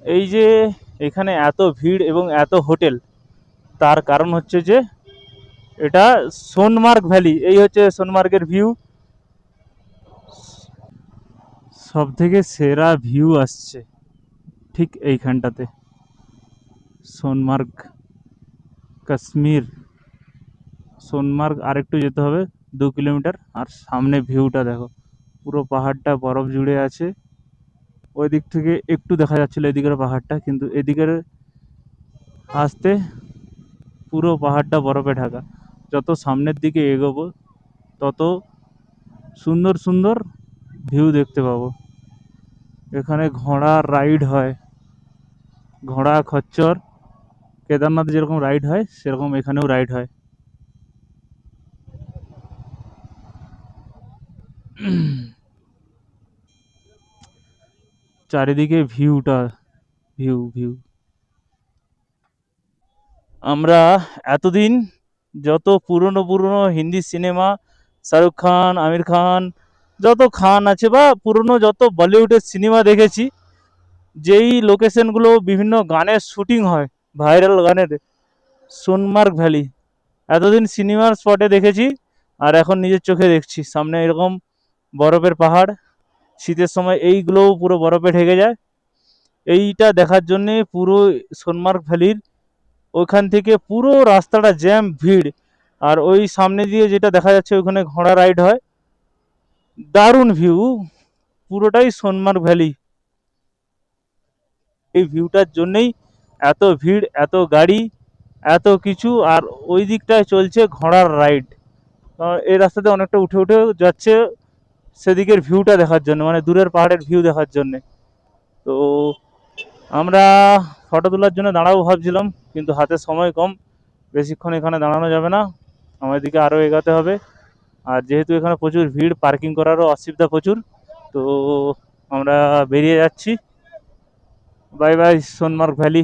এই যে এখানে এত ভিড় এবং এত হোটেল, তার কারণ হচ্ছে যে এটা সোনমার্গ ভ্যালি। এই হচ্ছে সোনমার্গের ভিউ। সব থেকে সেরা ভিউ আসছে ঠিক এইখানটাতে, সোনমার্গ, কাশ্মীর। সোনমার্গ আরেকটু যেতে হবে 2 কিলোমিটার। আর সামনে ভিউটা দেখো, পুরো পাহাড়টা বরফ জুড়ে আছে। ওই দিক থেকে একটু দেখা যাচ্ছিল এদিকের পাহাড়টা, কিন্তু এদিকের আসতে পুরো পাহাড়টা বরফে ঢাকা। যত সামনের দিকে এগোবো তত সুন্দর সুন্দর ভিউ দেখতে পাবো। এখানে ঘোড়া রাইড হয়, ঘোড়া খচ্চর। কেদারনাথে যেরকম রাইড হয় সেরকম এখানেও রাইড হয়। চারিদিকে ভিউটা, ভিউ ভিউ। আমরা এতদিন যত পুরনো পুরনো হিন্দি সিনেমা, শাহরুখ খান, আমির খান, যত খান আছে বা পুরনো যত বলিউডের সিনেমা দেখেছি, যেই লোকেশনগুলো বিভিন্ন গানের শুটিং হয়, ভাইরাল গানের, সোনমার্গ ভ্যালি, এতদিন সিনেমার স্পটে দেখেছি। আর এখন নিজের চোখে দেখছি সামনে এরকম বরফের পাহাড়। শীতের সময় এইগুলোও পুরো বরফে ঢেকে যায়। এইটা দেখার জন্যে পুরো সোনমার্গ ভ্যালির ওইখান থেকে পুরো রাস্তাটা জ্যাম, ভিড়। আর ওই সামনে দিয়ে যেটা দেখা যাচ্ছে ওখানে ঘোড়া রাইড হয়। দারুণ ভিউ, পুরোটাই সোনমার্গ ভ্যালি। এই ভিউটার জন্যই এত ভিড়, এত গাড়ি, এত কিছু। আর ওই দিকটায় চলছে ঘোড়ার রাইড। এই রাস্তাতে অনেকটা উঠে উঠে যাচ্ছে সেদিকের ভিউটা দেখার জন্য, মানে দূরের পাহাড়ের ভিউ দেখার জন্য। তো আমরা ফটো তোলার জন্য দাঁড়াবো ভাবছিলাম, কিন্তু হাতে সময় কম, বেশিক্ষণ এখানে দাঁড়ানো যাবে না, আমাদেরকে আরও এগাতে হবে। আর যেহেতু এখানে প্রচুর ভিড়, পার্কিং করারও অসুবিধা প্রচুর। তো আমরা বেরিয়ে যাচ্ছি। Bye bye Sonamarg valley.